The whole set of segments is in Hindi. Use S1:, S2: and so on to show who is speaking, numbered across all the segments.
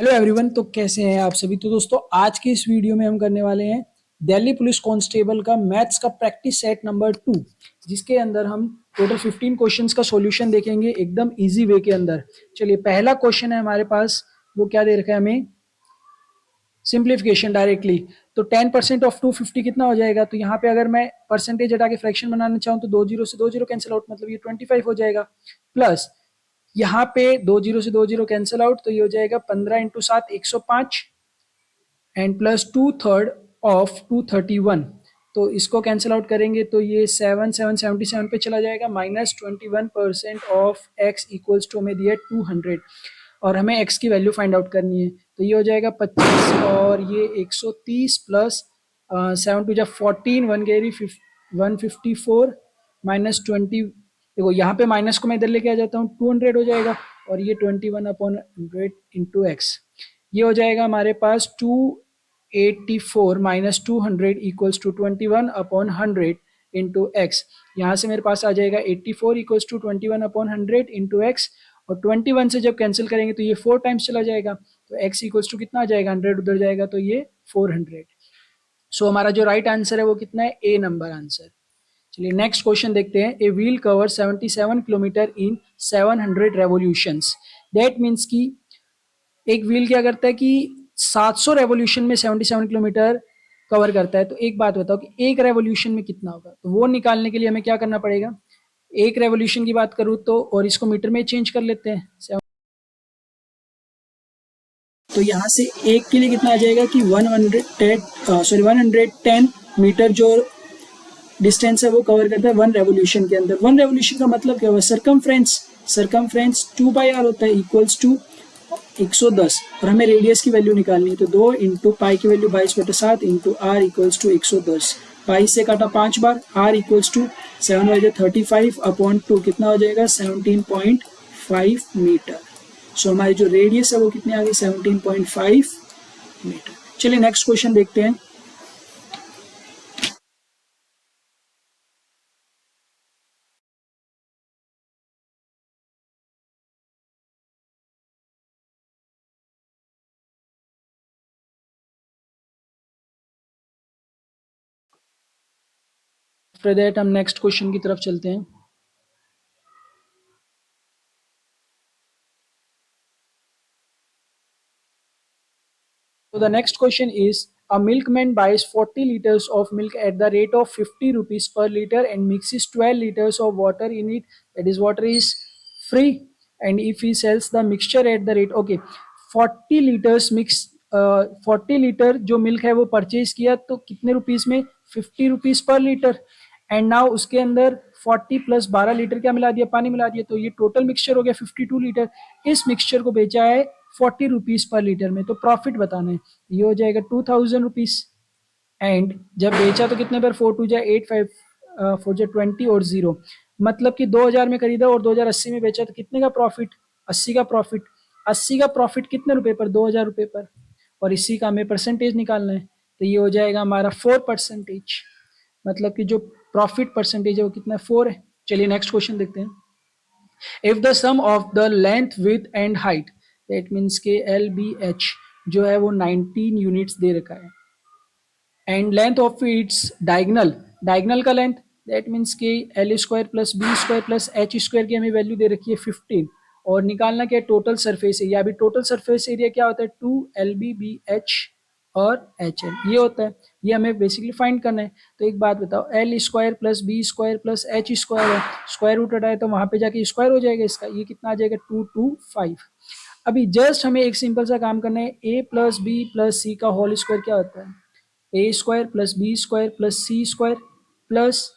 S1: Hello everyone. तो कैसे हैं आप सभी। तो दोस्तों आज की इस वीडियो में हम करने वाले हैं दिल्ली पुलिस कांस्टेबल का मैथ्स का प्रैक्टिस सेट नंबर 2, जिसके अंदर हम टोटल 15 क्वेश्चंस का सॉल्यूशन देखेंगे एकदम इजी वे के अंदर। चलिए पहला क्वेश्चन है हमारे पास, वो क्या दे रखा है हमें, सिंप्लीफिकेशन डायरेक्टली। तो 10% ऑफ 250 कितना हो जाएगा। तो यहाँ पे अगर मैं परसेंटेज हटा के फ्रैक्शन बनाना चाहूँ तो 2 जीरो से 2 जीरो कैंसिल आउट, मतलब ये 25 हो जाएगा। प्लस यहाँ पे 2 जीरो से 2 जीरो कैंसिल आउट, तो ये हो जाएगा 15 इंटू 7 105 एंड प्लस 2/3 ऑफ 231। तो इसको कैंसिल आउट करेंगे तो ये 7777 पे चला जाएगा। Minus 21% of x equals to हमें दिया 200 और हमें x की वैल्यू फाइंड आउट करनी है। तो ये हो जाएगा 25 और ये 130 प्लस 7 टू 14 1 गेरी 154 माइनस 20। देखो यहाँ पे माइनस को मैं इधर लेके आ जाता हूँ, 200 हो जाएगा और ये 21/100 इंटू एक्स। ये हो जाएगा हमारे पास 284 minus 200 equals to 21/100 into x. यहाँ से मेरे पास आ जाएगा 84 इक्वल्स टू 21/100 इंटू एक्स, और 21 से जब कैंसिल करेंगे तो ये 4 टाइम्स चला जाएगा। तो x इक्वल्स टू कितना आ जाएगा, 100 उधर जाएगा तो ये 400। सो हमारा जो राइट आंसर है वो कितना है, ए नंबर आंसर। चलिए नेक्स्ट क्वेश्चन देखते हैं। A wheel cover 77 kilometre in 700 revolutions. That means की एक व्हील क्या करता है कि 700 रेवोल्यूशन में 77 किलोमीटर कवर करता है। तो एक बात बताओ कि एक रेवोल्यूशन में कितना होगा। तो वो निकालने के लिए हमें क्या करना पड़ेगा, एक रेवोल्यूशन की बात करूँ तो, और इसको मीटर में चेंज कर लेते हैं। तो यहाँ से एक के लिए कितना आ जाएगा कि 110 मीटर जो डिस्टेंस है वो कवर करता है वन रेवोल्यूशन के अंदर। वन रेवोल्यूशन का मतलब क्या हुआ, सरकमफ्रेंस। सरकमफ्रेंस 2 पाई आर होता है इक्वल्स टू 110, और हमें रेडियस की वैल्यू निकालनी है। तो 2 इंटू पाई की value 22/7 into R equals to 110। Pi से काटा 5 बार, आर इक्वल्स टू 7/35/2 कितना हो जाएगा 17.5 मीटर। सो हमारी जो रेडियस है वो कितनी आ गई 17.5 मीटर। चलिए नेक्स्ट क्वेश्चन देखते हैं। आफ्टर दैट हम नेक्स्ट क्वेश्चन की तरफ चलते हैं। So the next question is, a milkman buys 40 liters of milk at the rate of 50 rupees per liter and mixes 12 liters of water in it. That is, water is free. And if he sells the mixture at the rate, okay, 40 liters mix, 40 litre जो मिल्क है वो परचेज किया तो कितने रुपीस में, 50 rupees per litre. And now उसके अंदर 40 प्लस 12 लीटर क्या मिला दिया, पानी मिला दिया। तो ये टोटल मिक्सचर हो गया 52 लीटर। इस मिक्सचर को बेचा है 40 रुपीज पर लीटर में। तो प्रॉफिट बताना है, ये हो जाएगा 2000 रुपीज। एंड जब बेचा तो कितने पर, 4 टू जाए 8, 5 4 जाए 20 और 0, मतलब कि 2000 में खरीदा और 2080 में बेचा तो कितने का प्रॉफिट, 80 का प्रॉफिट। 80 का प्रॉफिट कितने रुपए पर, 2000 रुपए पर, और इसी का हमें परसेंटेज निकालना है। तो ये हो जाएगा हमारा 4%, मतलब कि जो प्रॉफिट परसेंटेज है वो कितना, 4 है। चलिए नेक्स्ट क्वेश्चन देखते हैं। If the sum of the length with and height, that means के LBH जो है वो 19 यूनिट्स दे रखा है, and length of its diagonal, diagonal का लेंथ दैट मीन्स के L² plus B² plus H² की हमें वैल्यू दे रखी है 15, और निकालना क्या है टोटल सरफेस एरिया। अभी टोटल सरफेस एरिया क्या होता है, 2LBBH और HL ये होता है, ये हमें बेसिकली फाइंड करना है। तो एक बात बताओ, L² plus B² plus H² है, स्क्वायर रूट हटाए तो वहां पे जाके स्क्वायर हो जाएगा इसका, ये कितना आ जाएगा 225। अभी जस्ट हमें एक सिंपल सा काम करना है, A प्लस बी प्लस सी का होल स्क्वायर क्या होता है, A² plus B² plus C² plus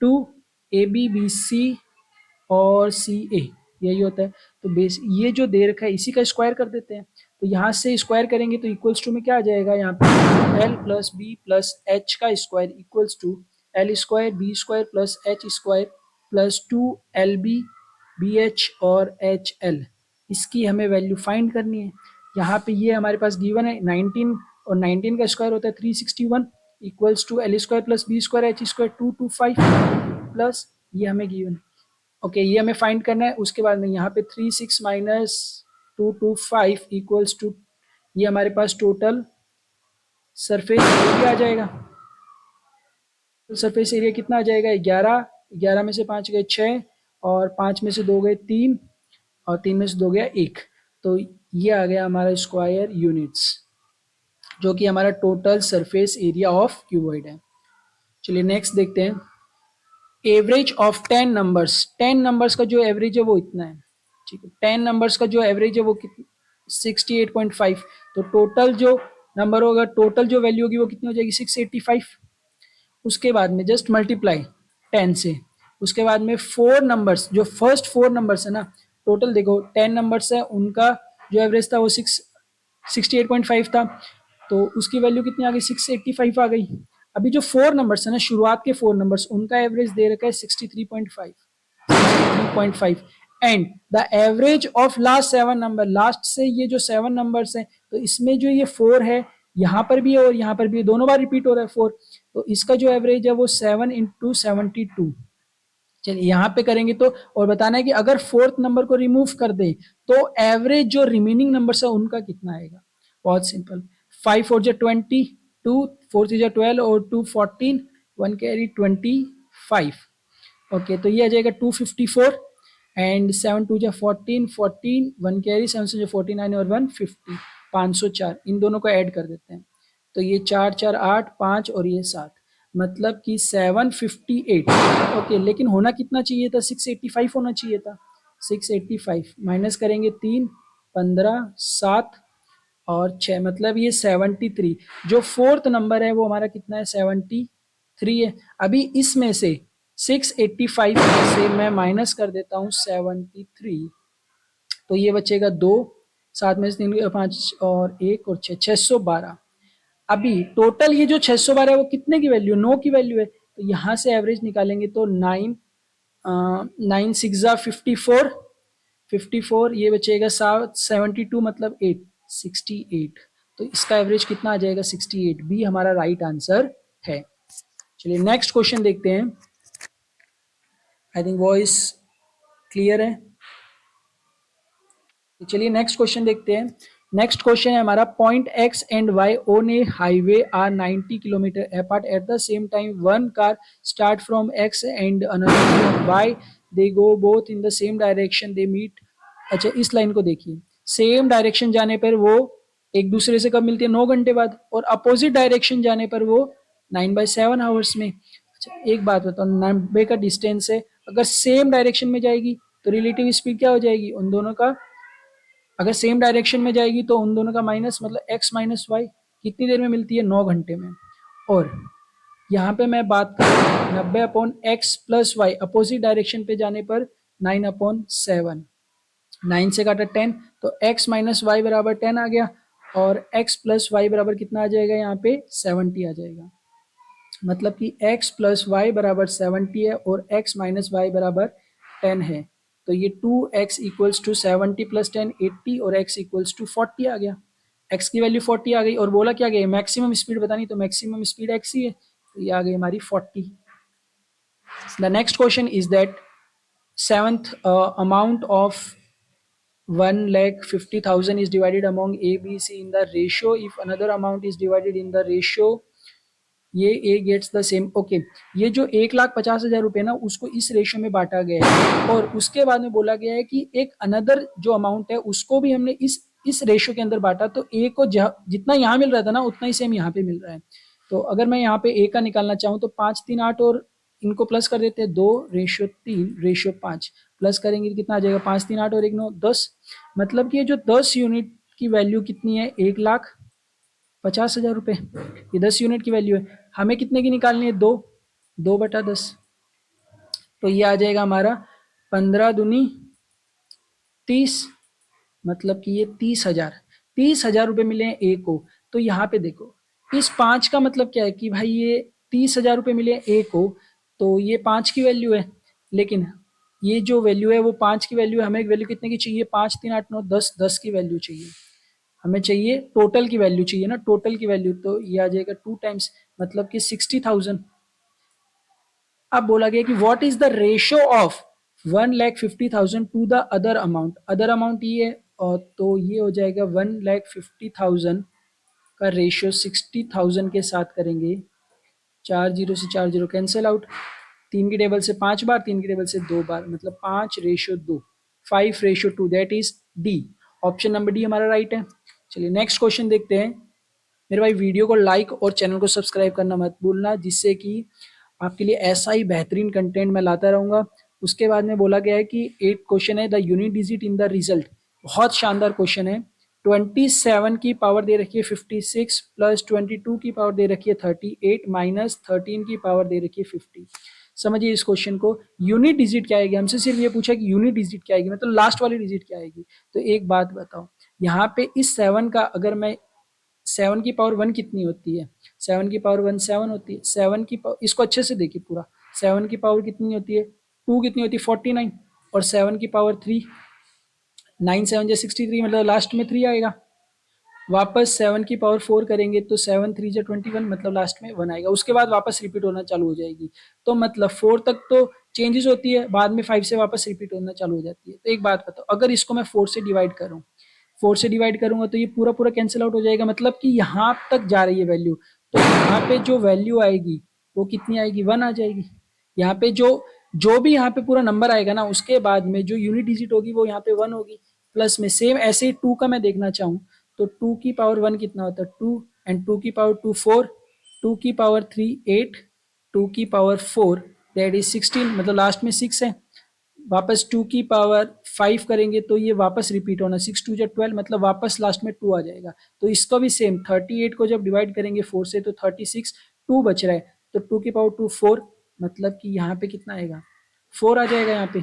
S1: 2 ABBC और CA, यही होता है। तो बेस ये जो दे रखा है इसी का स्क्वायर कर देते हैं। तो यहाँ से स्क्वायर करेंगे तो इक्वल्स टू में क्या आ जाएगा, यहाँ पे L plus B plus H का square equals to L² B² plus H² plus 2LB BH और HL। इसकी हमें वैल्यू फाइंड करनी है। यहाँ पे ये हमारे पास गिवन है 19, और 19 का स्क्वायर होता है 361 equals to L² plus B² H² 225 plus ये हमें गिवन है। ओके ये हमें फाइंड करना है। उसके बाद में यहाँ पे 36 माइनस 225 इक्वल्स टू ये हमारे पास टोटल सरफेस एरिया आ जाएगा। तो सरफेस एरिया कितना आ जाएगा 11, 11 में से 5 गए 6 और 5 में से 2 गए 3 और 3 में से 2 गया 1। तो ये आ गया हमारा स्क्वायर यूनिट्स जो कि हमारा total surface area of cuboid है। चलिए नेक्स्ट देखते हैं एवरेज ऑफ 10 नंबर्स। 10 नंबर्स का जो एवरेज है वो इतना है, ठीक है। 10 नंबर्स का जो एवरेज है वो 68.5। तो टोटल जो नंबर होगा, टोटल जो वैल्यू होगी वो कितनी हो जाएगी 685। उसके बाद में जस्ट मल्टीप्लाई 10 से। उसके बाद में 4 नंबर्स, जो फर्स्ट 4 नंबर्स है ना, टोटल देखो 10 नंबर्स है, उनका जो एवरेज था वो 68.5 था। तो उसकी वैल्यू कितनी आ गई 685 आ गई। अभी जो 4 नंबर्स है ना, शुरुआत के 4 नंबर्स, उनका एवरेज दे रखा है 63.5, 63.5। And the average of last 7 number, last से ये जो 7 नंबर्स है, तो इसमें जो ये 4 है यहाँ पर भी है और यहाँ पर भी, दोनों बार रिपीट हो रहा है 4। तो इसका जो एवरेज है वो 7 इंटू 72। चलिए यहाँ पे करेंगे तो, और बताना है कि अगर फोर्थ नंबर को रिमूव कर दे तो एवरेज जो रिमेनिंग नंबर्स है उनका कितना आएगा। बहुत सिंपल, 5 4 जा 20, 2 4 3 जा 12 और 2 14, 1 कैरी 25। ओके, तो ये आ जाएगा 254 एंड 7 2 जा 14, 14 1 कैरी 7 से जो 49 और 150, 504। इन दोनों को ऐड कर देते हैं तो ये 4 4 8 5 और ये 7, मतलब कि 758। ओके, लेकिन होना कितना चाहिए था 685 होना चाहिए था। 685 माइनस करेंगे 3 15 7 और 6, मतलब ये 73। जो फोर्थ नंबर है वो हमारा कितना है 73 है। अभी इसमें से 685 में से मैं माइनस कर देता हूँ 73, तो ये बचेगा 2, 7 में से 3 5 और 1 और 6, 612। अभी टोटल ये जो 612 है वो कितने की वैल्यू, 9 की वैल्यू है। तो यहाँ से एवरेज निकालेंगे तो 9 9 6 54, 54 ये बचेगा 72, मतलब 8 68। तो इसका एवरेज कितना आ जाएगा 68। बी हमारा राइट आंसर है। चलिए नेक्स्ट क्वेश्चन देखते हैं। आई थिंक वॉइस क्लियर है। चलिए नेक्स्ट क्वेश्चन देखते हैं। नेक्स्ट क्वेश्चन है हमारा, point X and Y on a highway are 90 kilometre apart at the same time one car start from X and another from Y, they go both in the same direction, they meet. अच्छा, इस लाइन को देखिए, सेम डायरेक्शन जाने पर वो एक दूसरे से कब मिलती है 9 घंटे बाद, और अपोजिट डायरेक्शन जाने पर वो 9/7 आवर्स में। अच्छा एक बात बताओ, 90 का डिस्टेंस है, अगर सेम डायरेक्शन में जाएगी तो रिलेटिव स्पीड क्या हो जाएगी उन दोनों का, अगर सेम डायरेक्शन में जाएगी तो उन दोनों का माइनस, मतलब x माइनस वाई कितनी देर में मिलती है 9 घंटे में। और यहाँ पे मैं बात करूँ 90/x plus Y, opposite direction पे जाने पर 9/7, 9 से काटा 10, तो x माइनस वाई बराबर 10 आ गया और x प्लस वाई बराबर कितना आ जाएगा, यहाँ पे 70 आ जाएगा। मतलब कि x प्लस वाई बराबर 70 है और x माइनस वाई बराबर 10 है। तो ये 2x इक्वल्स टू 70 प्लस 10 80 और x इक्वल्स टू 40 आ गया। x की वैल्यू 40 आ गई और बोला क्या गया मैक्सिमम स्पीड बतानी, तो मैक्सिमम स्पीड x ही है, तो ये आ गई हमारी 40। The next question is that seventh amount of 1,50,000 is divided among A, B, C in the ratio if another amount is divided in the ratio ये A gets the same. Okay, ये जो 1,50,000 रुपए ना उसको इस रेशियो में बांटा गया है और उसके बाद में बोला गया है कि एक अनदर जो अमाउंट है उसको भी हमने इस रेशियो के अंदर बांटा, तो ए को जितना यहाँ मिल रहा था ना उतना ही सेम यहाँ पे मिल रहा है। तो अगर मैं यहाँ पे ए का निकालना चाहूँ तो 5 3 8 और इनको प्लस कर देते हैं 2:3:5 प्लस करेंगे कितना आ जाएगा 5 3 8 और 1 9 10, मतलब कि ये जो 10 यूनिट की वैल्यू कितनी है 1,50,000 रुपए, ये 10 यूनिट की वैल्यू है। हमें कितने की निकालनी है 2/10, तो ये आ जाएगा हमारा 15 दूनी 30, मतलब कि ये 30,000, 30,000 रुपए मिले हैं ए को। तो यहाँ पे देखो इस 5 का मतलब क्या है कि भाई ये 30,000 रुपए मिले ए को, तो ये 5 की वैल्यू है, लेकिन ये जो वैल्यू है वो 5 की वैल्यू है, हमें वैल्यू कितने की चाहिए 5 3 8 9 10, 10 की वैल्यू चाहिए हमें, चाहिए टोटल की वैल्यू चाहिए ना, टोटल की वैल्यू, तो ये आ जाएगा 2 टाइम्स, मतलब कि 60,000। अब बोला गया कि what is the ratio of 1,50,000 to the other amount, other amount ये है और तो ये हो जाएगा 1,50,000 का रेशियो 60,000 के साथ करेंगे। 4 जीरो से 4 जीरो कैंसिल आउट, 3 की टेबल से 5 बार, 3 की टेबल से 2 बार, मतलब 5:2, 5:2, that is D. Option number D हमारा राइट है। चलिए नेक्स्ट क्वेश्चन देखते हैं। मेरे भाई वीडियो को लाइक और चैनल को सब्सक्राइब करना मत भूलना, जिससे कि आपके लिए ऐसा ही बेहतरीन कंटेंट मैं लाता रहूँगा। उसके बाद में बोला गया है कि 8 क्वेश्चन है, the unit digit in the result. बहुत शानदार क्वेश्चन है। 27 की पावर दे रखी है 56 प्लस 22 की पावर दे रखी है 38 माइनस 13 की पावर दे रखी है 50। समझिए इस क्वेश्चन को, यूनिट डिजिट क्या आएगी, हमसे सिर्फ ये पूछा कि यूनिट डिजिट क्या आएगी, मतलब लास्ट वाली डिजिट क्या आएगी। तो एक बात बताओ, यहाँ पे इस 7 का अगर मैं 7 की पावर 1 कितनी होती है, 7 की पावर 1 7 होती है। 7 की पावर, इसको अच्छे से देखिए पूरा, 7 की पावर कितनी होती है, 2 कितनी होती है 49, और 7 की पावर 3, 9 7 जा 63, मतलब लास्ट में 3 आएगा। वापस 7 की पावर 4 करेंगे तो 7 3 जा 21, मतलब लास्ट में 1 आएगा। उसके बाद वापस रिपीट होना चालू हो जाएगी। तो मतलब 4 तक तो चेंजेस होती है, बाद में 5 से वापस रिपीट होना चालू हो जाती है। तो एक बात बताओ, अगर इसको मैं 4 से डिवाइड करूँ, 4 से डिवाइड करूंगा तो ये पूरा पूरा कैंसिल आउट हो जाएगा, मतलब कि यहाँ तक जा रही है वैल्यू। तो यहाँ पे जो वैल्यू आएगी वो कितनी आएगी, 1 आ जाएगी। यहाँ पे जो जो भी यहाँ पे पूरा नंबर आएगा ना, उसके बाद में जो यूनिट डिजिट होगी वो यहाँ पे 1 होगी। प्लस में सेम ऐसे ही 2 का मैं देखना चाहूँ तो 2 की पावर 1 कितना होता है 2, एंड 2 की पावर 2 4, 2 की पावर 3 8, 2 की पावर 4 दैट इज 16, मतलब लास्ट में 6 है। वापस 2 की पावर 5 करेंगे तो ये वापस रिपीट होना, 6 2 जा 12, मतलब वापस लास्ट में 2 आ जाएगा। तो इसका भी सेम 38 को जब डिवाइड करेंगे 4 से तो 36, 2 बच रहा है तो 2 की पावर 2 4, मतलब कि यहाँ पे कितना आएगा 4 आ जाएगा। यहाँ पे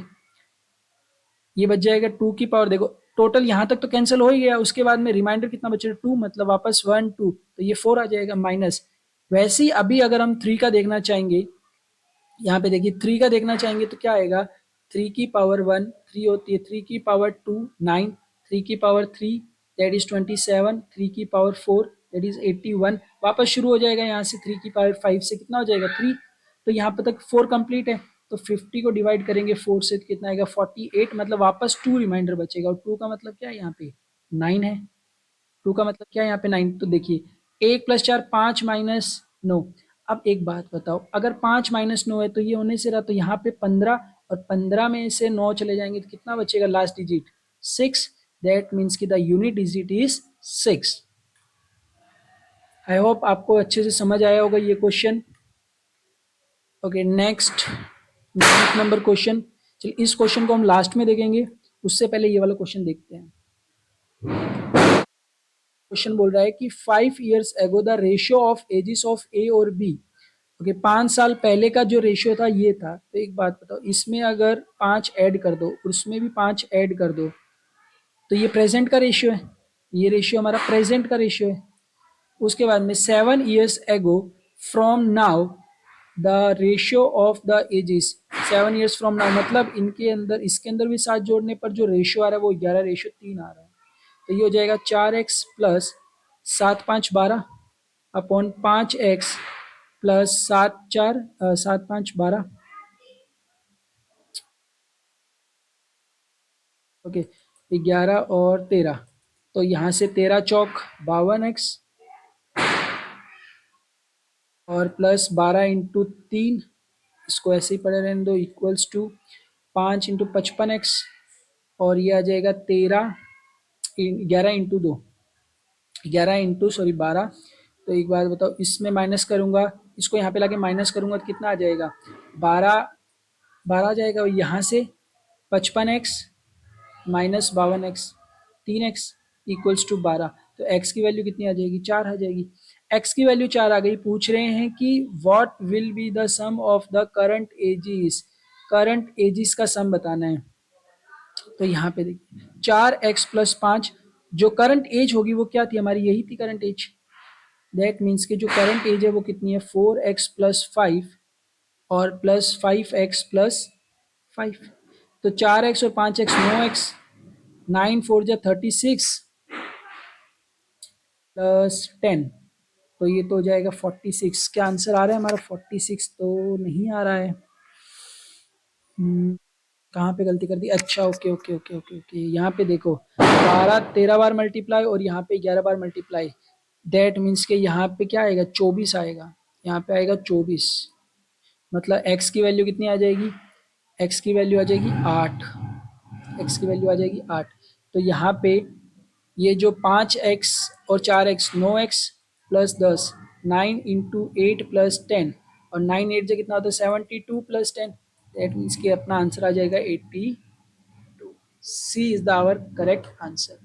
S1: ये बच जाएगा 2 की पावर, देखो टोटल यहाँ तक तो कैंसिल हो ही गया, उसके बाद में रिमाइंडर कितना बचेगा 2, मतलब वापस 1 2, तो ये 4 आ जाएगा माइनस। वैसे ही अभी अगर हम 3 का देखना चाहेंगे, यहाँ पे देखिए 3 का देखना चाहेंगे तो क्या आएगा, 3 की पावर 1 3 होती है, 3 की पावर 2 9, 3 की पावर 3 दैट इज 27, 3 की पावर 4 दैट इज 81, वापस शुरू हो जाएगा यहाँ से 3 की पावर 5 से कितना हो जाएगा 3। तो यहाँ पे तक 4 कंप्लीट है। तो 50 को डिवाइड करेंगे 4 से तो कितना आएगा 48, मतलब वापस 2 रिमाइंडर बचेगा, और 2 का मतलब क्या है यहाँ पे 9 है। 2 का मतलब क्या है यहाँ पे 9। तो देखिए 1 + 4 5 माइनस 9। अब एक बात बताओ, अगर 5 माइनस 9 है तो ये होने से रहा, तो यहाँ पे 15, और 15 में से 9 चले जाएंगे तो कितना बचेगा लास्ट डिजिट 6, दैट मीन्स की the unit digit is 6। I hope आपको अच्छे से समझ आया होगा ये question. Okay next, 9th number question. चलिए इस क्वेश्चन को हम लास्ट में देखेंगे, उससे पहले ये वाला क्वेश्चन देखते हैं। क्वेश्चन बोल रहा है कि 5 years ago the ratio of ages of A और बी। ओके 5 साल पहले का जो रेशियो था ये था। तो एक बात बताओ, इसमें अगर 5 ऐड कर दो, उसमें भी 5 ऐड कर दो, तो ये प्रेजेंट का रेशियो है, ये रेशियो हमारा प्रेजेंट का रेशियो है। उसके बाद में 7 years ago from now the ratio of the ages, 7 years from now, मतलब इनके अंदर इसके अंदर भी 7 जोड़ने पर जो रेशियो आ रहा है वो 11:3 आ रहा है। तो ये हो जाएगा 4x plus 7 5 12 upon 5x plus 7 5 12। Okay 11 और 13, तो यहाँ से 13 चौक 52x और प्लस 12 × 3, इसको ऐसे ही पड़े रहने दो, इक्वल्स टू 5 × 55x, और ये आ जाएगा 13 11 × 2, 12। तो एक बात बताओ, इसमें माइनस करूंगा, इसको यहाँ पे लाके माइनस करूंगा तो कितना आ जाएगा 12 12 आ जाएगा। यहाँ से 55x minus 52x, 3x equals to 12, तो x की वैल्यू कितनी आ जाएगी 4 आ जाएगी। x की वैल्यू 4 आ गई। पूछ रहे हैं कि what will be the sum of the current ages, current ages का सम बताना है। तो यहाँ पे देखिए 4x प्लस 5, जो करंट एज होगी वो क्या थी हमारी, यही थी करंट एज। दैट मीन्स कि जो करंट एज है वो कितनी है 4x प्लस 5 और प्लस 5x प्लस 5। तो 4x और 5x 9x, 9 4 जा 36 प्लस 10, तो ये तो हो जाएगा 46। क्या आंसर आ रहा है हमारा 46? तो नहीं आ रहा है। कहाँ पे गलती कर दी? अच्छा, okay okay okay okay okay, यहाँ पे देखो 12 13 बार मल्टीप्लाई और यहाँ पे 11 बार मल्टीप्लाई, दैट मीन्स के यहाँ पे क्या आएगा? 24 आएगा, यहाँ पे आएगा 24। मतलब x की वैल्यू कितनी आ जाएगी? x की वैल्यू आ जाएगी 8, x की वैल्यू आ जाएगी 8। तो यहाँ पे ये जो 5x और 4x 9x प्लस 10, 9 × 8 प्लस 10, और 9 8 से कितना होता है? 72 प्लस 10, दैट मीन्स कि अपना आंसर आ जाएगा 82। C is the our correct answer.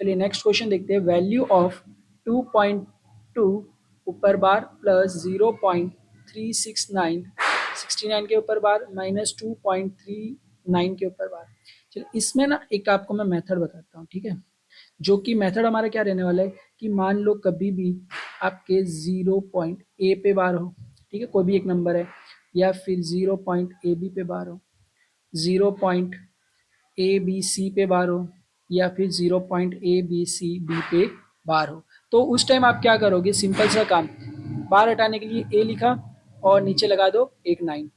S1: चलिए नेक्स्ट क्वेश्चन देखते हैं। वैल्यू ऑफ 2.2 ऊपर बार प्लस 0.369 69 के ऊपर बार माइनस 2.39 के ऊपर बार। चलिए इसमें ना एक आपको मैं मेथड बताता हूँ, ठीक है? जो कि मेथड हमारा क्या रहने वाला है कि मान लो कभी भी आपके 0 पॉइंट ए पे बार हो, ठीक है, कोई भी एक नंबर है, या फिर 0 पॉइंट ए बी पे बार हो, 0 पॉइंट ए बी सी पे बार हो, या फिर 0 point A B C D पे बार हो, तो उस टाइम आप क्या करोगे? सिंपल सा काम, बार हटाने के लिए ए लिखा और नीचे लगा दो एक 9,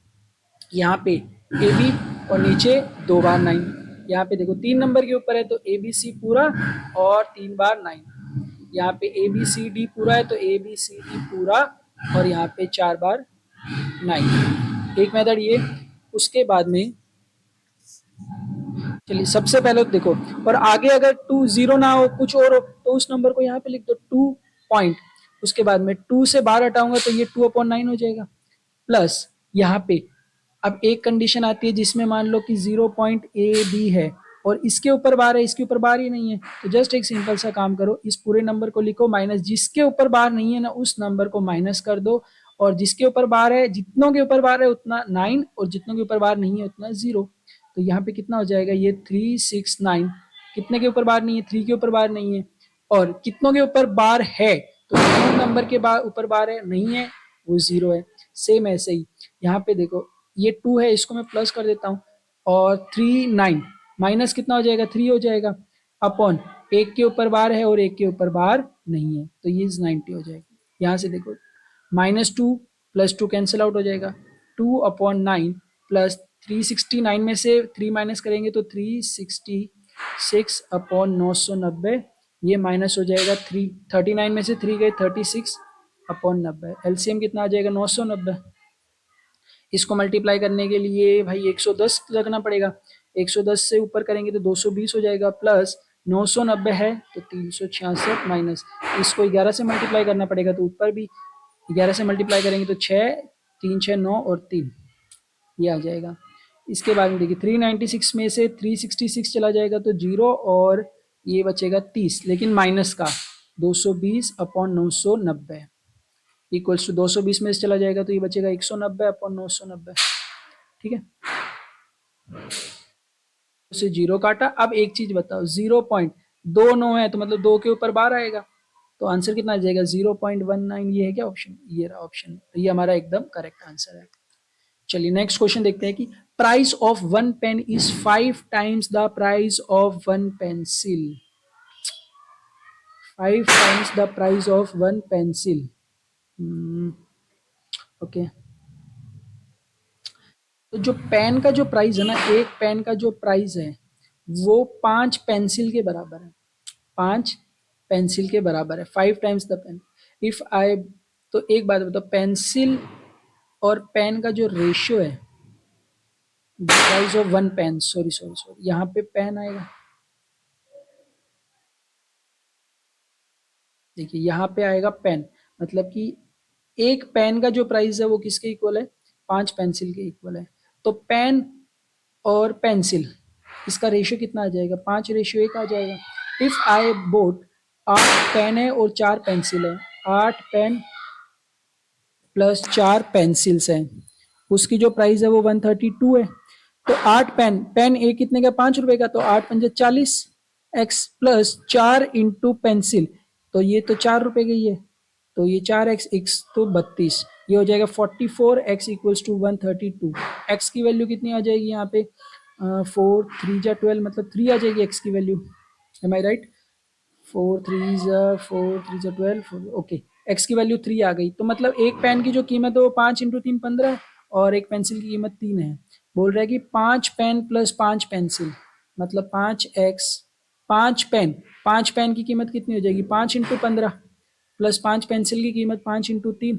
S1: यहाँ पे ए बी और नीचे 2 बार 9, यहाँ पे देखो 3 नंबर के ऊपर है तो ए बी सी पूरा और 3 बार 9, यहाँ पे ए बी सी डी पूरा है तो ए बी सी डी पूरा और यहाँ पे 4 बार 9। एक मेथड ये। उसके बाद में चलिए सबसे पहले तो देखो, और आगे अगर 2 0 ना हो कुछ और हो तो उस नंबर को यहाँ पे लिख दो 2 पॉइंट, उसके बाद में 2 से बाहर हटाऊंगा तो ये 2/9 हो जाएगा, प्लस यहाँ पे अब एक कंडीशन आती है जिसमें मान लो कि 0 पॉइंट ए बी है और इसके ऊपर बार है, इसके ऊपर बार ही नहीं है, तो जस्ट एक सिंपल सा काम करो, इस पूरे नंबर को लिखो माइनस जिसके ऊपर बार नहीं है ना उस नंबर को माइनस कर दो, और जिसके ऊपर बार है, जितनों के ऊपर बार है उतना 9 और जितनों के ऊपर बार नहीं है उतना 0। तो यहाँ पे कितना हो जाएगा? ये 369, कितने के ऊपर बार नहीं है? 3 के ऊपर बार नहीं है, और कितनों के ऊपर बार है? तो जो नंबर के ऊपर बार है नहीं है वो 0 है। सेम ऐसे ही यहाँ पे देखो, ये 2 है, इसको मैं प्लस कर देता हूँ, और 3 9 माइनस कितना हो जाएगा? 3 हो जाएगा, अपॉन एक के ऊपर बार है और एक के ऊपर बार नहीं है तो ये 90 हो जाएगा। यहाँ से देखो -2 + 2 कैंसिल आउट हो जाएगा, 2/9 प्लस 369 में से 3 माइनस करेंगे तो 366/990, ये माइनस हो जाएगा 39 में से 3 गए 36/90, एलसीएम कितना आ जाएगा? 990। इसको मल्टीप्लाई करने के लिए भाई 110 रखना पड़ेगा, 110 से ऊपर करेंगे तो 220 हो जाएगा, प्लस 990 है तो 366 माइनस, इसको 11 से मल्टीप्लाई करना पड़ेगा तो ऊपर भी 11 से मल्टीप्लाई करेंगे तो 6 3 6 9 और 3, ये आ जाएगा। इसके बाद में देखिए 396 में से 366 चला जाएगा तो 0 और ये बचेगा 30, लेकिन माइनस का 220/990 इक्वल्स टू 220 में से चला जाएगा तो ये बचेगा 190/990, ठीक है? से 0 काटा। अब एक चीज बताओ, 0.29 है तो मतलब 2 के ऊपर बार आएगा, तो आंसर कितना आ जाएगा? 0.19। ये है क्या ऑप्शन? ये रहा ऑप्शन, तो ये हमारा एकदम करेक्ट आंसर है। चलिए नेक्स्ट क्वेश्चन देखते हैं कि price of 1 pen is 5 times the price of 1 pencil. 5 times the price of 1 pencil. Okay, तो जो पेन का जो प्राइस है ना, एक पेन का जो प्राइस है वो 5 पेंसिल के बराबर है, 5 पेंसिल के बराबर है, 5 times the pen. If I, तो एक बात बताओ, पेंसिल और पेन का जो रेशियो है, the price of 1 pen, sorry sorry sorry, यहाँ पे पेन आएगा, देखिए यहाँ पे आएगा पेन, मतलब कि एक पेन का जो प्राइस है वो किसके इक्वल है? 5 पेंसिल के इक्वल है। तो पेन और पेंसिल, इसका रेशियो कितना आ जाएगा? 5:1 आ जाएगा। इफ आई बोट 8 पेन है और 4 पेंसिल है, 8 पेन प्लस 4 पेंसिल्स हैं, उसकी जो प्राइस है वो 132 है। तो 8 पेन, पेन एक कितने का? 5 रुपए का, तो 8×5 = 40 एक्स प्लस 4 इंटू पेंसिल, तो ये तो 4 रुपए की है, तो ये 4x, x तो 32, ये हो जाएगा 44x इक्वल्स टू 132। x की वैल्यू कितनी आ जाएगी यहाँ पे? 4 3 जा 12, मतलब 3 आ जाएगी x की वैल्यू, एम आई राइट? 4 3 जा 12, ओके, एक्स की वैल्यू 3 आ गई, तो मतलब एक पेन की जो कीमत है वो 5 × 3 15 है, और एक पेंसिल की कीमत 3 है। बोल रहा है कि 5 पेन प्लस 5 पेंसिल मतलब 5x, 5 पेन की कीमत कितनी हो जाएगी 5 इंटू 15 प्लस 5 पेंसिल की कीमत 5 इंटू 3,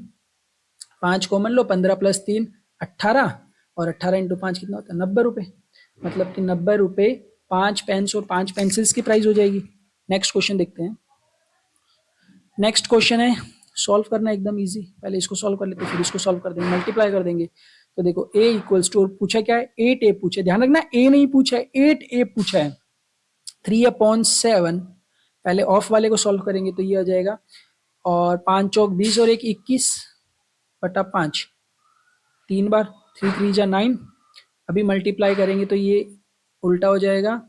S1: 5 कॉमन लो, 15 प्लस 3 18, और 18 इंटू 5 कितना होता है 90 रुपये। मतलब कि 90 रुपये 5 पेन्स और 5 पेंसिल्स की प्राइस हो जाएगी। नेक्स्ट क्वेश्चन देखते हैं। नेक्स्ट क्वेश्चन है, सॉल्व करना एकदम इजी, पहले इसको सॉल्व कर लेते हैं फिर इसको सॉल्व कर देंगे, मल्टीप्लाई कर देंगे। तो देखो a इक्वल्स टू, पूछा क्या है 8a पूछा, ध्यान रखना a नहीं पूछा है 8a पूछा है। 3/7, पहले ऑफ वाले को सॉल्व करेंगे तो ये आ जाएगा, और 5 चौक 20 और 1 21/5, 3 बार, 3 3 जा 9। अभी मल्टीप्लाई करेंगे तो ये उल्टा हो जाएगा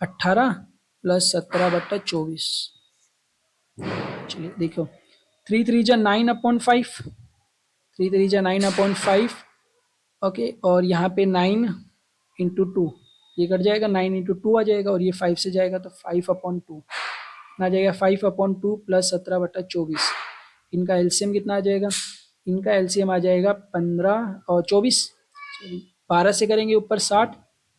S1: 18 प्लस 17/24। चलिए देखो, 3 3 जा 9/5, 3 3 जा 9/5, ओके, और यहाँ पे 9 इंटू 2, ये कट जाएगा, 9 इंटू 2 आ जाएगा, और ये 5 से जाएगा तो 5/2 आ जाएगा, 5/2 प्लस 17/24। इनका एलसीएम कितना आ जाएगा, इनका एलसीएम आ जाएगा 15 और 24, 12 से करेंगे ऊपर 60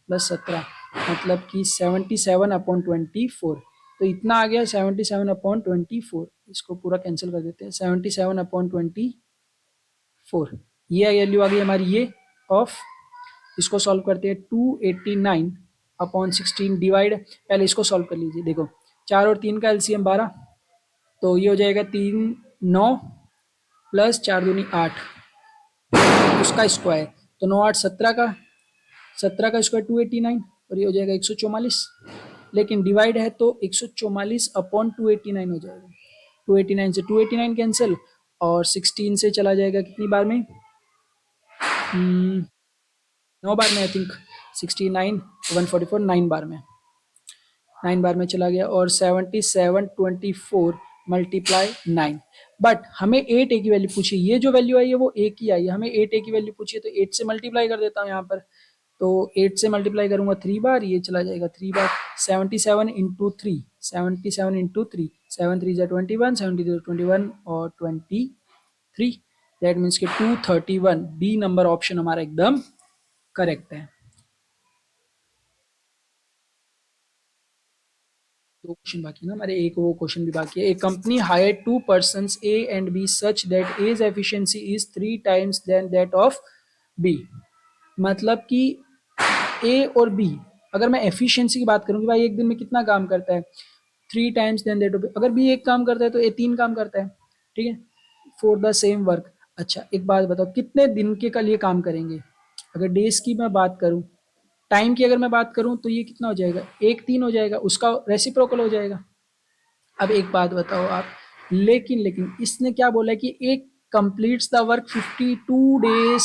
S1: प्लस 17, मतलब कि 77/24। तो इतना आ गया 77/24, इसको पूरा कैंसिल कर देते हैं, 77/24, ये वैल्यू आ गई हमारी ये ऑफ। इसको सॉल्व करते हैं, 289/16 डिवाइड, पहले इसको सॉल्व कर लीजिए। देखो 4 और 3 का एलसीएम 12, तो ये हो जाएगा 3 9 प्लस 4 दूनी 8, उसका स्क्वायर, तो 9 8 17 का, 17 का स्क्वायर 289, और ये हो जाएगा 144, लेकिन डिवाइड है तो 144/289 हो जाएगा। 289 से 289 कैंसिल, और 16 से चला जाएगा कितनी बार में, 9 बार में आई थिंक, 69 144 9 बार में, 9 बार में चला गया, और 77/24 मल्टीप्लाई 9। बट हमें 8a की वैल्यू पूछी, ये जो वैल्यू आई है वो a की आई है, हमें 8a की वैल्यू पूछी है, तो 8 से मल्टीप्लाई कर देता हूँ यहाँ पर। तो 8 से मल्टीप्लाई करूंगा 3 बार, ये चला जाएगा 3 बार, 77 इंटू 3, 77 इंटू 3, 7 3 जा 21, 73 21 और 23, दैट मीन्स कि 231, बी नंबर ऑप्शन हमारा एकदम करेक्ट है। दो क्वेश्चन बाकी है ना हमारे, एक वो क्वेश्चन भी बाकी है। A company hired 2 persons A and B such that A's efficiency is 3 times then that of B. मतलब कि ए और बी, अगर मैं एफिशिएंसी की बात करूं कि भाई एक दिन में कितना काम करता है, 3 times then that of B, अगर बी एक काम करता है तो ए 3 काम करता है, ठीक है, फॉर द सेम वर्क। अच्छा एक बात बताओ, कितने दिन के लिए काम करेंगे, अगर डेज की मैं बात करूं, टाइम की अगर मैं बात करूं तो ये कितना हो जाएगा, 1 3 हो जाएगा, उसका रेसिप्रोकल हो जाएगा। अब एक बात बताओ आप, लेकिन इसने क्या बोला है कि एक completes the work 52 days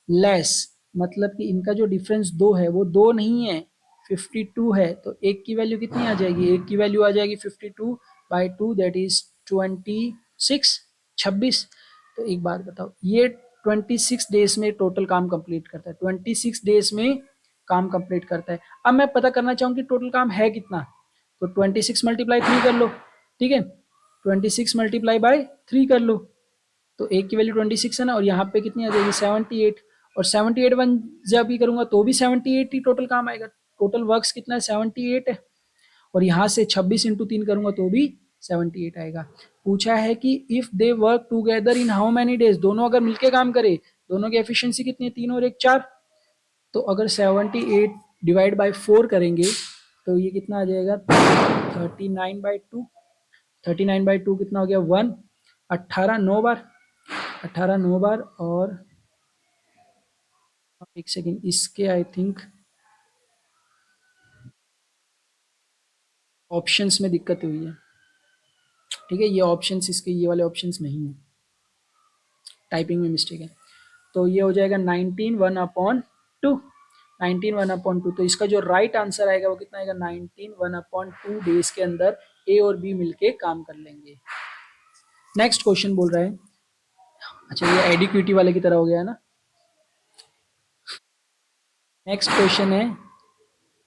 S1: less, मतलब कि इनका जो डिफरेंस 2 है वो 2 नहीं है 52 है, तो एक की वैल्यू कितनी आ जाएगी, एक की वैल्यू आ जाएगी 52/2, दैट इज 26, 26। तो एक बात बताओ, ये 26 डेज में टोटल काम कंप्लीट करता है, 26 डेज में काम कंप्लीट करता है। अब मैं पता करना चाहूँ कि टोटल काम है कितना, तो 26 मल्टीप्लाई 3 कर लो, ठीक है, 26 मल्टीप्लाई बाय 3 कर लो, तो एक की वैल्यू 26 है ना, और यहाँ पे कितनी आ जाएगी 78, और 78 वन जब भी करूंगा तो भी 78 ही टोटल काम आएगा, टोटल वर्क्स कितना है 78 है, और यहाँ से 26 इंटू 3 करूंगा तो भी 78 आएगा। पूछा है कि if they work together in how many days, दोनों अगर मिलके काम करे, दोनों की एफिशिएंसी कितनी है 3 और 1 4, तो अगर 78 डिवाइड बाय 4 करेंगे तो ये कितना आ जाएगा 39/2, 39/2 कितना हो गया 1, 18 9 बार, 18 9 बार, और एक सेकेंड इसके आई थिंक ऑप्शंस में दिक्कत हुई है, ठीक है, ये ऑप्शंस इसके ये वाले ऑप्शंस नहीं है, टाइपिंग में मिस्टेक है, तो ये हो जाएगा 19 1/2, 19 1/2, तो इसका जो राइट आंसर आएगा वो कितना आएगा 19 1/2 डेज के अंदर ए और बी मिलके काम कर लेंगे। नेक्स्ट क्वेश्चन बोल रहा है, अच्छा ये एडिक्विटी वाले की तरह हो गया है ना। नेक्स्ट क्वेश्चन है,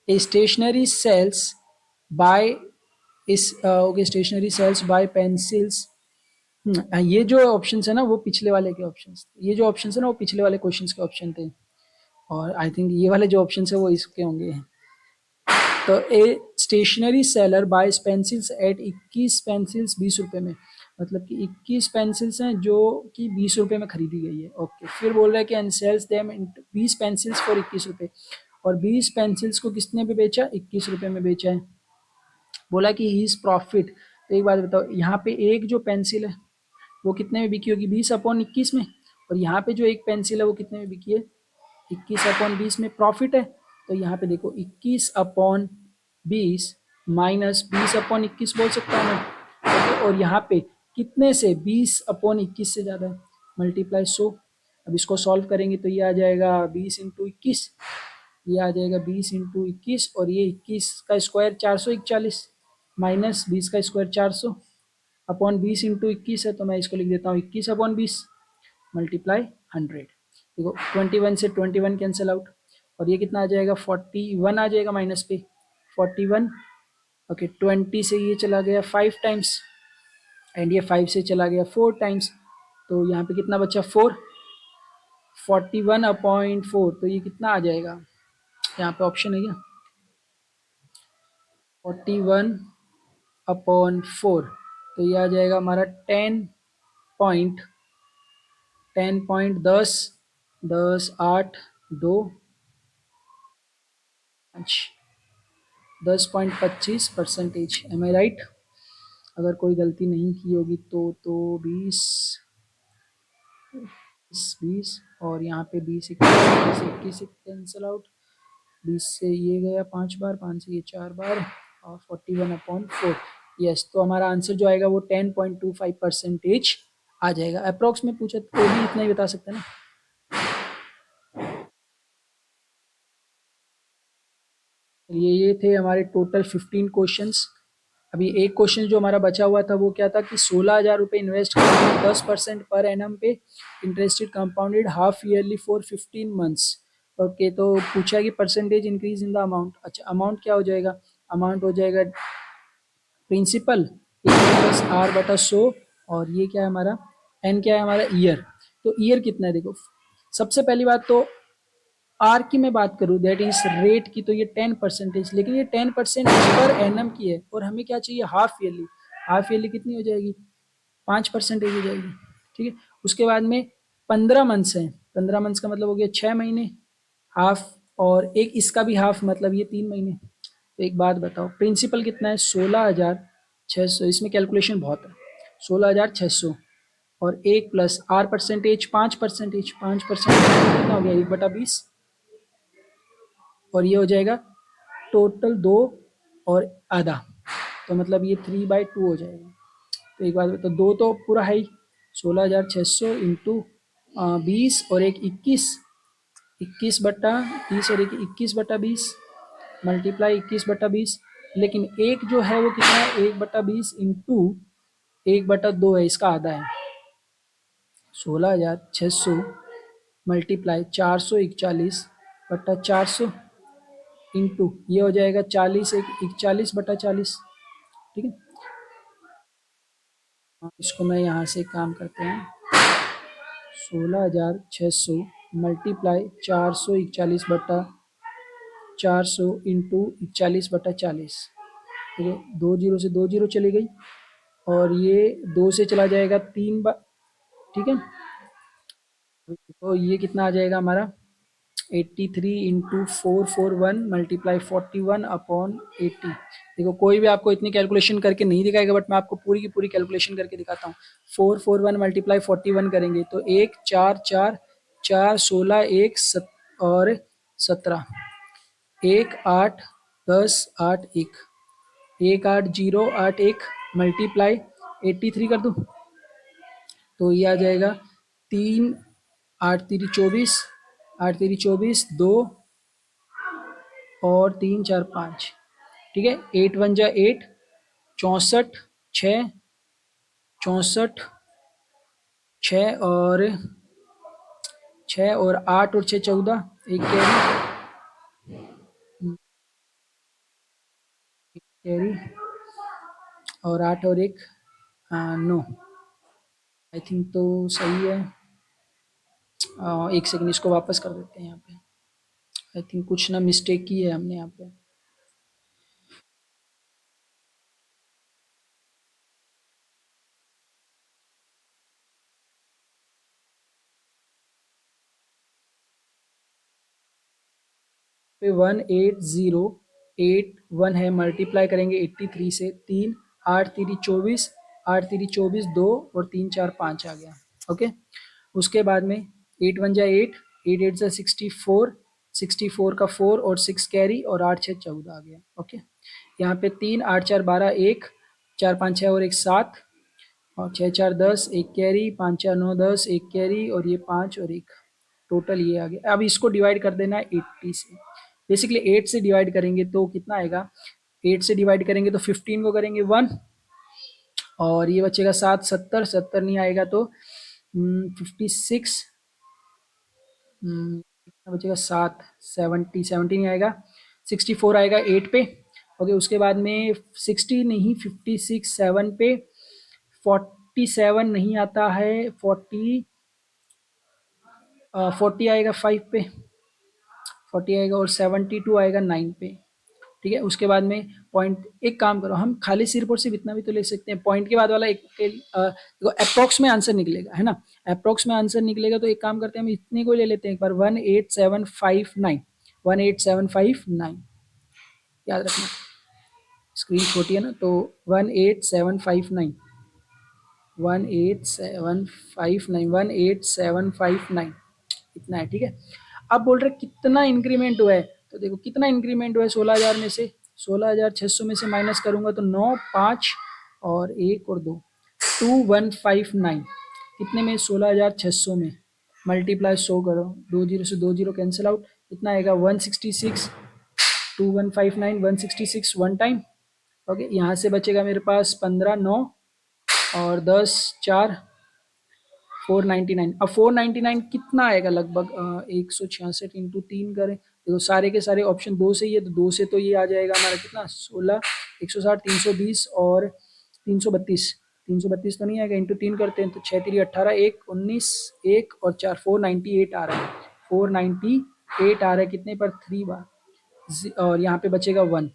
S1: ए स्टेशनरी सेल्स बाय इस okay, stationery sells by pencils ये जो ऑप्शन है ना वो पिछले वाले के ऑप्शन, ये जो ऑप्शन है ना वो पिछले वाले क्वेश्चन के ऑप्शन थे, और आई थिंक ये वाले जो ऑप्शन है वो इसके होंगे। तो a stationery seller buys pencils at 21 pencils 20 रुपए में, मतलब कि 21 पेंसिल्स हैं जो कि 20 रुपए में खरीदी गई है। ओके, फिर बोल रहा है कि and sells them 20 pencils for 21 रुपए, और 20 पेंसिल्स को किसने पे बेचा, 21 रुपए में बेचा है। बोला कि ही इज प्रॉफिट। तो एक बात बताओ, यहाँ पे एक जो पेंसिल है वो कितने में बिकी होगी, 20/21 में, और यहाँ पे जो एक पेंसिल है वो कितने में बिकी है, 21/20 में प्रॉफिट है। तो यहाँ पे देखो 21/20 माइनस 20/21 बोल सकता हूँ मैं। ओके, और यहाँ पे कितने से, 20/21 से ज़्यादा है, मल्टीप्लाई 100। अब इसको सॉल्व करेंगे तो ये आ जाएगा 20 × 21, ये आ जाएगा 20 × 21, और ये 21 का स्क्वायर 441 माइनस 20 का स्क्वायर 400 अपॉन 20 × 21 है, तो मैं इसको लिख देता हूँ 21/20 मल्टीप्लाई 100। देखो 21 से 21 कैंसिल आउट, और ये कितना आ जाएगा, 41 आ जाएगा माइनस पे, 41। ओके, 20 से ये चला गया 5 टाइम्स, एंड ये 5 से चला गया 4 टाइम्स, तो यहाँ पे कितना बचा 4, 41/4, तो ये कितना आ जाएगा, यहाँ पे ऑप्शन है क्या, 41/4, तो ये आ जाएगा हमारा 10 10 8 2 5 10.25%। एम आई राइट, अगर कोई गलती नहीं की होगी तो 20 20 और यहाँ पे 20 21 कैंसिल आउट, 20 से ये गया 5 बार, 5 से ये 4 बार, और 41/4। यस, तो हमारा आंसर जो आएगा वो 10.25% आ जाएगा। अप्रोक्स में पूछा तो भी इतना ही बता सकते हैं ना। ये थे हमारे टोटल 15 क्वेश्चंस। अभी एक क्वेश्चन जो हमारा बचा हुआ था वो क्या था कि 16,000 रुपये इन्वेस्ट करके 10% पर एनम पे interested compounded half yearly for 15 months. Okay, तो पूछा कि percentage increase in the amount. अच्छा, अमाउंट क्या हो जाएगा, अमाउंट हो जाएगा प्रिंसिपल प्लस आर बटा 100, और ये क्या है हमारा, एन क्या है हमारा, ईयर। तो ईयर कितना है देखो, सबसे पहली बात तो आर की मैं बात करूँ दैट इज रेट की, तो ये 10%, लेकिन ये 10% पर एनम की है, और हमें क्या चाहिए, हाफ ईयरली। हाफ ईयरली कितनी हो जाएगी, 5% हो जाएगी। ठीक है, उसके बाद में 15 मंथ्स है, 15 मंथ्स का मतलब हो गया 6 महीने, हाफ, और एक इसका भी हाफ, मतलब ये 3 महीने। तो एक बात बताओ, प्रिंसिपल कितना है, 16,600, इसमें कैलकुलेशन बहुत है, 16,600, और एक प्लस आर परसेंटेज 5%, 5% कितना हो गया, 1/20, और ये हो जाएगा टोटल 2 और आधा, तो मतलब ये 3/2 हो जाएगा। तो एक बात तो दो तो पूरा है ही, 16,600 इंटू 20 और एक 21, 21/20 और एक 21/20 मल्टीप्लाई 21/20, लेकिन एक जो है वो कितना है, 1/20 इंटू 1/2 है, इसका आधा है, 16,600 मल्टीप्लाई 441/400 इंटू ये हो जाएगा 40 एक 41/40। ठीक है, इसको मैं यहाँ से काम करते हैं, 16,600 मल्टीप्लाई 441/400 इंटू 41/40। ठीक है, 2 जीरो से 2 जीरो चली गई, और ये 2 से चला जाएगा 3 बार। ठीक है, तो ये कितना आ जाएगा हमारा, 83 इंटू 441 मल्टीप्लाई 41/80। देखो कोई भी आपको इतनी कैलकुलेशन करके नहीं दिखाएगा, बट मैं आपको पूरी की पूरी कैलकुलेशन करके दिखाता हूँ। 441 मल्टीप्लाई 41 करेंगे तो 1 4 4 4 16 और 17, 1 8 10 8 1, 1 8 0 8 1 मल्टीप्लाई 83 कर दूँ, तो ये आ जाएगा 3 8 3 24, 8 3 24, 2 और 3 4 5। ठीक है, 8 1 जा 8, 64, 6, 64 6 और 8 और 6 14, एक कैरी और 8 और 1 9। आई थिंक तो सही है। 1 सेकंड इसको वापस कर देते हैं यहाँ पे। आई थिंक कुछ ना मिस्टेक की है हमने यहाँ पे। पे 18081 है, मल्टीप्लाई करेंगे 83 से। 3 8 3 24, 8 3 24, 2 और 3 4 5 आ गया। ओके, उसके बाद में 8 1 जा 8, 8 8 जा 64, 64 का 4 और 6 कैरी, और 8 6 14 आ गया। ओके, यहाँ पे 3 8 4 12, 1 4 5 6 और 1 7, और 6 4 10, 1 कैरी, 5 4 9 10, 1 कैरी, और ये 5 और 1, टोटल ये आ गया। अब इसको डिवाइड कर देना है 80 से। बेसिकली 8 से डिवाइड करेंगे तो कितना आएगा, 8 से डिवाइड करेंगे तो 15 को करेंगे 1, और ये बचेगा 7, 70, 70 नहीं आएगा तो 56, कितना बचेगा 7, 70, 70 नहीं आएगा, 64 आएगा 8 पे। ओके, उसके बाद में 60 नहीं, 56 7 पे, 47 नहीं आता है, 40 आएगा 5 पे, 40 आएगा, और 72 आएगा 9 पे। ठीक है, उसके बाद में पॉइंट, एक काम करो, हम खाली सिर्फ और सिर्फ इतना भी तो ले सकते हैं, पॉइंट के बाद वाला एक देखो अप्रोक्स में आंसर निकलेगा, है ना। अप्रोक्स में आंसर निकलेगा तो एक काम करते हैं, हम इतने को ले लेते हैं एक बार, 18759, 18759, याद रखना, स्क्रीन छोटी है ना, तो 18759, 18759, 18759, इतना है। ठीक है, अब बोल रहे कितना इंक्रीमेंट हुआ है, तो देखो कितना इंक्रीमेंट हुआ है 16,000 में से, 16,600 में से माइनस करूंगा तो 9 5 और 1 और 2, 2159, कितने में, 16,600 में, मल्टीप्लाई 100 करो, 2 जीरो से 2 जीरो कैंसिल आउट, कितना आएगा 166, 2159, 166 वन टाइम। ओके, यहाँ से बचेगा मेरे पास 15 9 और 10 4, 499। अब 499 कितना आएगा लगभग, 166 इंटू 3 करें, देखो सारे के सारे ऑप्शन 2 से ही है, तो 2 से तो ये आ जाएगा हमारा कितना, 16, 160, 320 और 332, 332 तो नहीं आएगा, इंटू 3 करते हैं तो 6 3 18, 1 19, 1 और 4, 498 आ रहा है, 498 आ रहा है, कितने पर, 3 बार, और यहाँ पे बचेगा 1।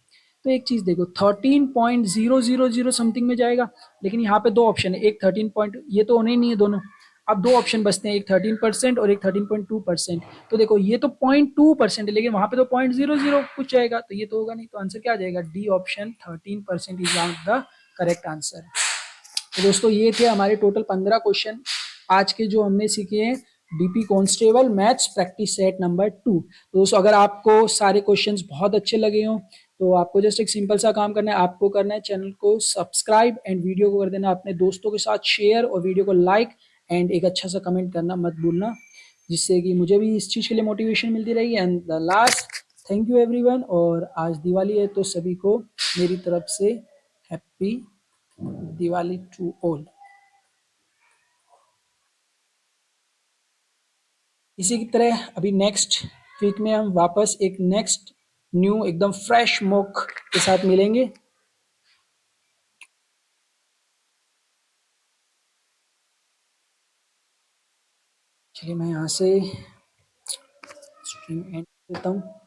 S1: तो एक चीज देखो, 13.000 समथिंग में जाएगा, लेकिन यहाँ पे दो ऑप्शन है, एक 13 पॉइंट, ये तो होने ही नहीं है दोनों। अब दो ऑप्शन बचते हैं, एक 13% और एक 13.2%। तो देखो ये तो 0.2% है, लेकिन वहां पे तो 0.00 कुछ जाएगा, तो ये तो होगा नहीं, तो आंसर क्या आ जाएगा, D option 13% is the correct answer. तो दोस्तों ये थे हमारे टोटल 15 क्वेश्चन आज के, जो हमने सीखे हैं DP constable maths practice set number 2। तो दोस्तों अगर आपको सारे क्वेश्चंस बहुत अच्छे लगे हों, तो आपको जस्ट एक सिंपल सा काम करना है, आपको करना है चैनल को सब्सक्राइब एंड वीडियो को कर देना अपने दोस्तों के साथ शेयर, और वीडियो को लाइक एंड एक अच्छा सा कमेंट करना मत भूलना, जिससे कि मुझे भी इस चीज़ के लिए मोटिवेशन मिलती रहेगी। And the last, thank you everyone, और आज दिवाली है तो सभी को मेरी तरफ से हैप्पी दिवाली टू ऑल। इसी की तरह अभी नेक्स्ट वीक में हम वापस एक नेक्स्ट न्यू एकदम फ्रेश मॉक के साथ मिलेंगे। चलिए मैं यहाँ से स्ट्रीम एंड करता हूँ।